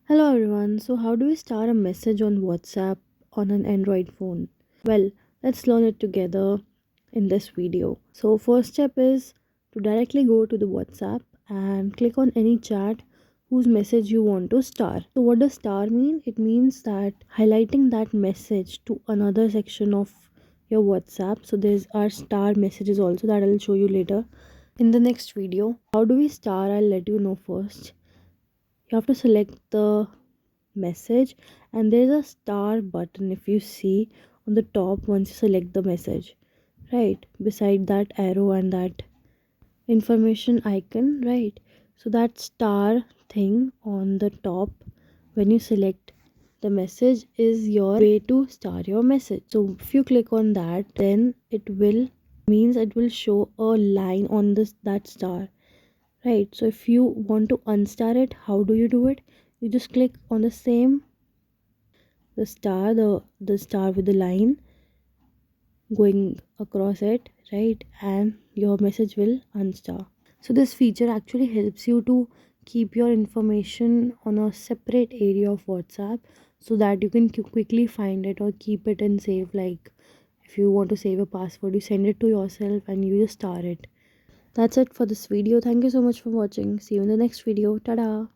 Hello everyone. So how do we start a message on WhatsApp on an Android phone? Well, let's learn it together in this video. So first step is to directly go to the WhatsApp and click on any chat whose message you want to star. So what does star mean? It means that highlighting that message to another section of your WhatsApp. So there's our star messages also that I'll show you later in the next video. How do we star? I'll let you know first. You have to select the message and there's a star button if you see on the top once you select the message, right beside that arrow and that information icon, right? So that star thing on the top when you select the message is your way to start your message. So if you click on that, then it will show a line on this that star, right? So if you want to unstar it, how do you do it? You just click on the same the star with the line going across it, right? And your message will unstar. So this feature actually helps you to keep your information on a separate area of WhatsApp so that you can quickly find it or keep it and save. Like if you want to save a password, you send it to yourself and you just star it. That's it for this video. Thank you so much for watching. See you in the next video. Ta-da!